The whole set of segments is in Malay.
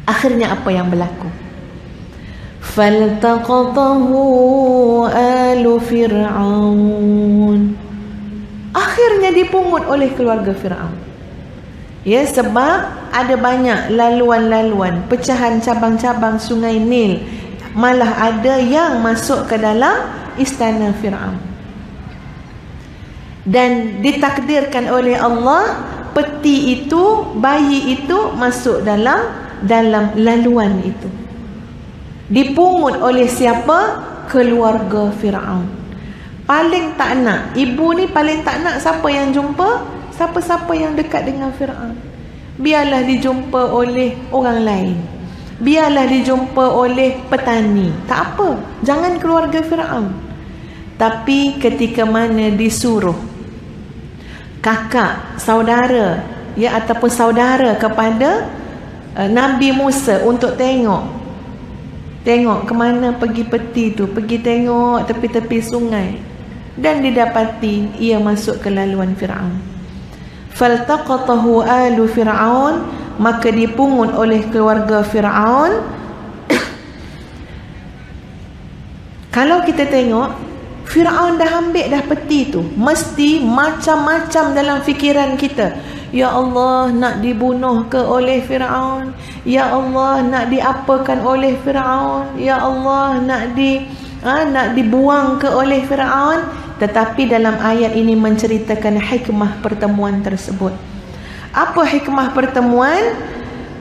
Akhirnya apa yang berlaku? Faltaqatahu alu Fir'aun. Akhirnya dipungut oleh keluarga Fir'aun. Ya, sebab ada banyak laluan-laluan, pecahan cabang-cabang sungai Nil. Malah ada yang masuk ke dalam istana Fir'aun. Dan ditakdirkan oleh Allah, peti itu, bayi itu masuk dalam laluan itu. Dipungut oleh siapa? Keluarga Fir'aun. Paling tak nak, ibu ni paling tak nak siapa yang jumpa, siapa-siapa yang dekat dengan Fir'aun. Biarlah dijumpa oleh orang lain, biarlah dijumpa oleh petani, tak apa, jangan keluarga Fir'aun. Tapi ketika mana disuruh kakak, saudara, ya, ataupun saudara kepada Nabi Musa untuk tengok ke mana pergi peti tu, pergi tengok tepi-tepi sungai, dan didapati ia masuk ke laluan Fir'aun. Faltaqatahu alu Fir'aun, maka dipungut oleh keluarga Fir'aun. Kalau kita tengok, Fir'aun dah ambil dah peti tu, mesti macam-macam dalam fikiran kita. Ya Allah, nak dibunuh ke oleh Fir'aun? Ya Allah, nak diapakan oleh Fir'aun? Ya Allah, nak dibuang ke oleh Fir'aun? Tetapi dalam ayat ini menceritakan hikmah pertemuan tersebut. Apa hikmah pertemuan?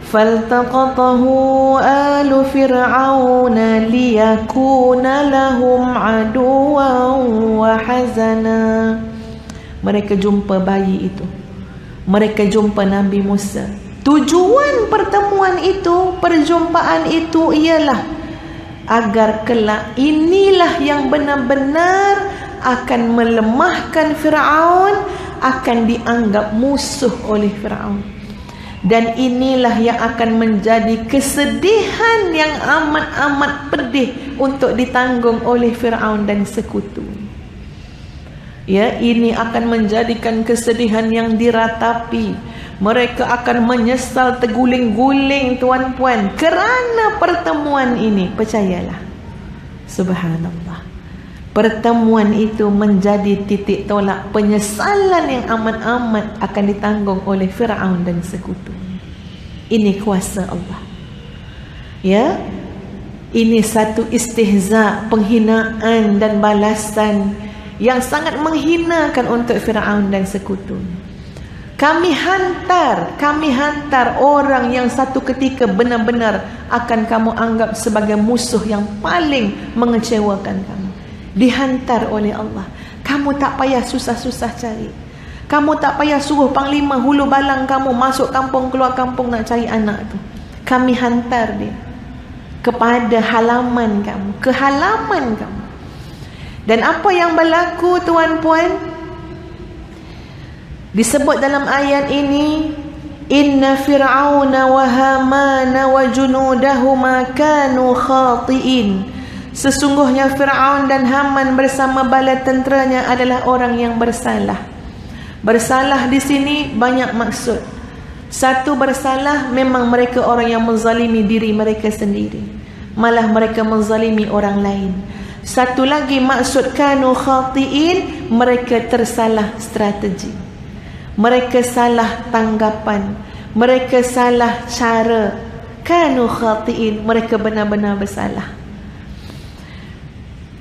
Faltaqatahu alu Fir'auna liyakuna lahum aduwan wa hazana. Mereka jumpa bayi itu, mereka jumpa Nabi Musa. Tujuan pertemuan itu, perjumpaan itu ialah agar kelak inilah yang benar-benar akan melemahkan Fir'aun, akan dianggap musuh oleh Fir'aun. Dan inilah yang akan menjadi kesedihan yang amat-amat pedih untuk ditanggung oleh Fir'aun dan sekutu. Ya, ini akan menjadikan kesedihan yang diratapi. Mereka akan menyesal terguling-guling, tuan-puan, kerana pertemuan ini. Percayalah, subhanallah, pertemuan itu menjadi titik tolak penyesalan yang amat-amat akan ditanggung oleh Fir'aun dan sekutu. Ini kuasa Allah. Ya, ini satu istihza, penghinaan dan balasan yang sangat menghinakan untuk Fir'aun dan sekutu. Kami hantar orang yang satu ketika benar-benar akan kamu anggap sebagai musuh yang paling mengecewakan kamu. Dihantar oleh Allah. Kamu tak payah susah-susah cari. Kamu tak payah suruh panglima hulu balang kamu masuk kampung keluar kampung nak cari anak tu. Kami hantar dia kepada halaman kamu, ke halaman kamu. Dan apa yang berlaku, tuan-puan? Disebut dalam ayat ini, inna fir'auna wa hamana wa junudahuma kanu khati'in. Sesungguhnya Fir'aun dan Haman bersama bala tenteranya adalah orang yang bersalah. Bersalah di sini banyak maksud. Satu, bersalah memang mereka orang yang menzalimi diri mereka sendiri, malah mereka menzalimi orang lain. Satu lagi maksud kanu khati'in, mereka tersalah strategi, mereka salah tanggapan, mereka salah cara. Kanu khati'in, mereka benar-benar bersalah.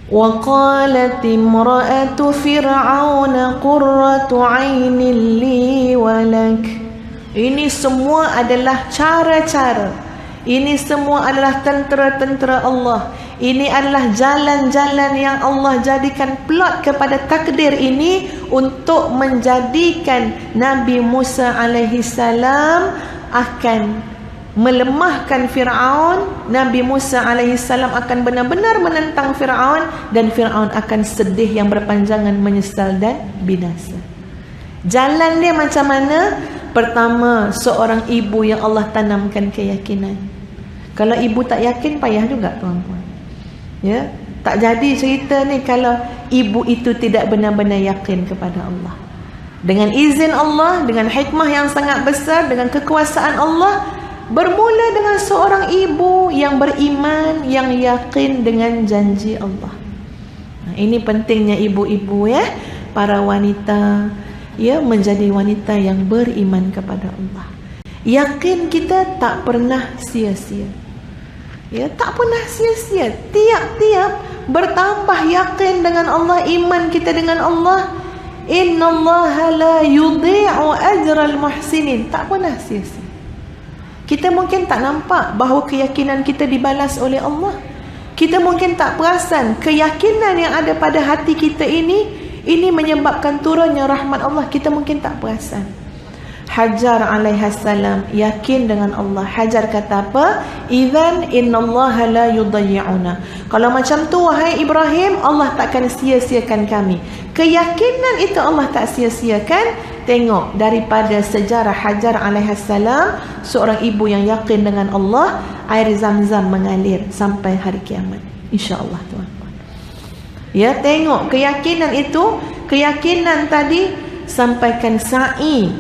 وَقَالَتِ امْرَأَةُ فِرْعَوْنَ قُرَّةُ عَيْنٍ لِي وَلَكَ. Ini semua adalah cara-cara, ini semua adalah tentera-tentera Allah. Ini adalah jalan-jalan yang Allah jadikan plot kepada takdir ini untuk menjadikan Nabi Musa alaihi salam akan melemahkan Fir'aun. Nabi Musa alaihi salam akan benar-benar menentang Fir'aun, dan Fir'aun akan sedih yang berpanjangan, menyesal dan binasa. Jalan dia macam mana? Pertama, seorang ibu yang Allah tanamkan keyakinan. Kalau ibu tak yakin, payah juga, tuan-tuan. Ya, tak jadi cerita ni kalau ibu itu tidak benar-benar yakin kepada Allah. Dengan izin Allah, dengan hikmah yang sangat besar, dengan kekuasaan Allah, bermula dengan seorang ibu yang beriman, yang yakin dengan janji Allah. Ini pentingnya ibu-ibu ya, para wanita ya, menjadi wanita yang beriman kepada Allah. Yakin kita tak pernah sia-sia. Ya, tak pernah sia-sia. Tiap-tiap bertambah yakin dengan Allah, iman kita dengan Allah. Innallaha la yudhi'u ajral muhsinin. Tak pernah sia-sia. Kita mungkin tak nampak bahawa keyakinan kita dibalas oleh Allah. Kita mungkin tak perasan keyakinan yang ada pada hati kita ini menyebabkan turunnya rahmat Allah. Kita mungkin tak perasan. Hajar alaihassalam yakin dengan Allah. Hajar kata apa? Idzan innallaha la yudhi'una. Kalau macam tu wahai Ibrahim, Allah takkan sia-siakan kami. Keyakinan itu Allah tak sia-siakan. Tengok daripada sejarah Hajar alaihassalam, seorang ibu yang yakin dengan Allah, air Zam-Zam mengalir sampai hari kiamat, insya-Allah tuan-tuan. Ya, tengok keyakinan itu, keyakinan tadi sampaikan sa'i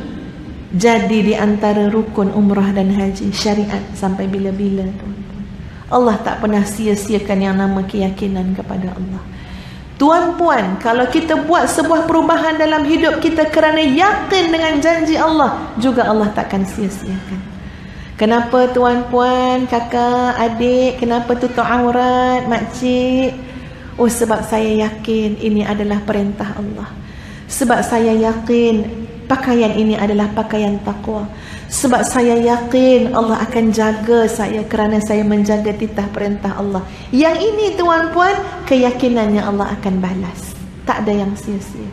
jadi di antara rukun umrah dan haji syariat sampai bila-bila tuan-tuan. Allah tak pernah sia-siakan yang nama keyakinan kepada Allah. Tuan-puan, kalau kita buat sebuah perubahan dalam hidup kita kerana yakin dengan janji Allah, juga Allah takkan sia-siakan. Kenapa tuan-puan, kakak, adik, kenapa tutup aurat, makcik? Oh, sebab saya yakin ini adalah perintah Allah. Sebab saya yakin pakaian ini adalah pakaian takwa. Sebab saya yakin Allah akan jaga saya kerana saya menjaga titah perintah Allah. Yang ini tuan-puan, keyakinannya Allah akan balas. Tak ada yang sia-sia.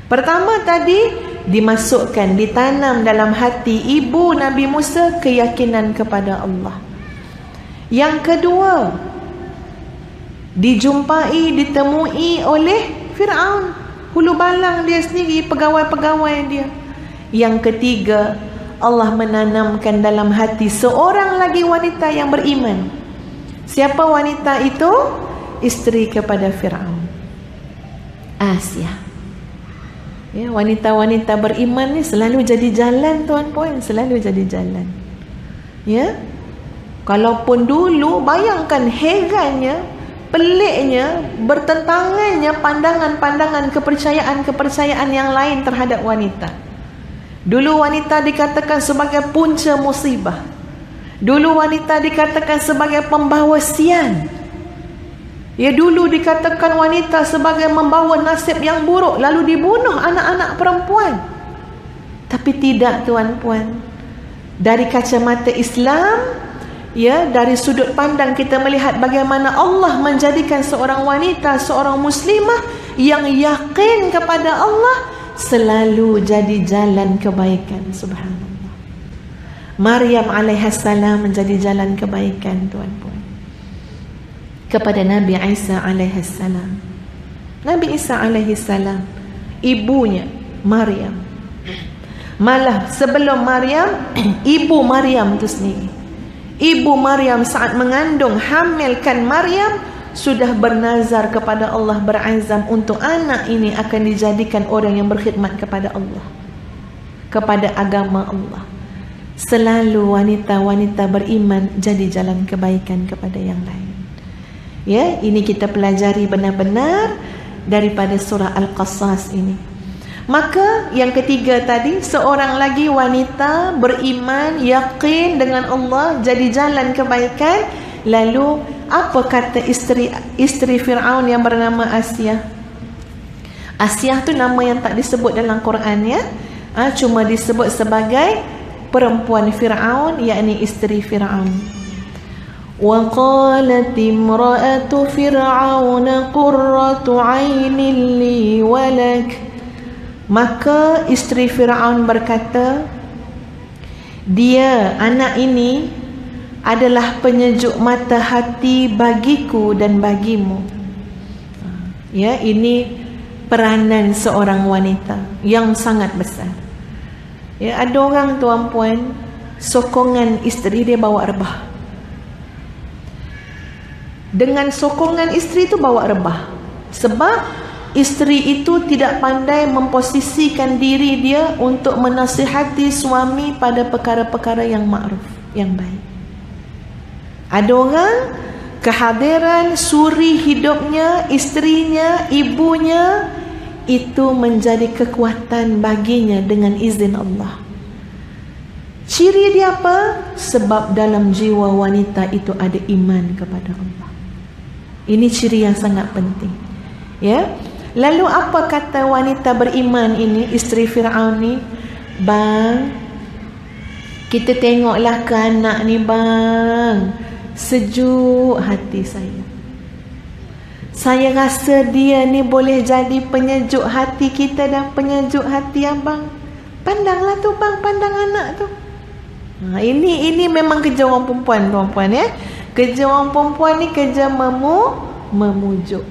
Pertama tadi, dimasukkan, ditanam dalam hati ibu Nabi Musa keyakinan kepada Allah. Yang kedua, dijumpai, ditemui oleh Fir'aun, hulu balang dia sendiri, pegawai-pegawai dia. Yang ketiga, Allah menanamkan dalam hati seorang lagi wanita yang beriman. Siapa wanita itu? Isteri kepada Fir'aun, Asia. Ya, wanita-wanita beriman ni selalu jadi jalan tuan-puan, selalu jadi jalan. Ya, kalaupun dulu, bayangkan herannya, peliknya, bertentangannya pandangan-pandangan kepercayaan-kepercayaan yang lain terhadap wanita. Dulu wanita dikatakan sebagai punca musibah. Dulu wanita dikatakan sebagai pembawa sial. Ya, dulu dikatakan wanita sebagai membawa nasib yang buruk, lalu dibunuh anak-anak perempuan. Tapi tidak tuan-puan. Dari kacamata Islam, ya, dari sudut pandang kita melihat bagaimana Allah menjadikan seorang wanita, seorang muslimah yang yakin kepada Allah selalu jadi jalan kebaikan. Subhanallah. Maryam alaihassalam menjadi jalan kebaikan tuan-puan kepada Nabi Isa alaihassalam. Nabi Isa alaihissalam, ibunya Maryam. Malah sebelum Maryam, ibu Maryam itu sendiri, ibu Maryam saat mengandung, hamilkan Maryam, sudah bernazar kepada Allah, berazam untuk anak ini akan dijadikan orang yang berkhidmat kepada Allah, kepada agama Allah. Selalu wanita-wanita beriman jadi jalan kebaikan kepada yang lain. Ya, ini kita pelajari benar-benar daripada surah Al-Qasas ini. Maka yang ketiga tadi, seorang lagi wanita beriman, yakin dengan Allah, jadi jalan kebaikan. Lalu apa kata isteri Fir'aun yang bernama Asia? Asia tu nama yang tak disebut dalam Quran ya. Cuma disebut sebagai perempuan Fir'aun, yakni isteri Fir'aun. Wa qalat imra'atu Fir'aun qurratu 'ainin li wa lak. Maka isteri Fir'aun berkata, dia, anak ini adalah penyejuk mata hati bagiku dan bagimu. Ya, ini peranan seorang wanita yang sangat besar. Ya, ada orang tuan-puan, sokongan isteri dia bawa rebah. Dengan sokongan isteri itu bawa rebah. Sebab isteri itu tidak pandai memposisikan diri dia untuk menasihati suami pada perkara-perkara yang ma'ruf. yang baik. Ada orang kehadiran suri hidupnya, isterinya, ibunya, itu menjadi kekuatan baginya dengan izin Allah. Ciri dia apa? Sebab dalam jiwa wanita itu ada iman kepada Allah. Ini ciri yang sangat penting. Ya. Lalu apa kata wanita beriman ini, isteri Fir'aun ni? Bang, kita tengoklah ke anak ni bang, sejuk hati saya. Saya rasa dia ni boleh jadi penyejuk hati kita dan penyejuk hati abang. Pandanglah tu bang, pandang anak tu. Ini memang kerja orang perempuan ya. Kerja orang perempuan ni kerja memujuk.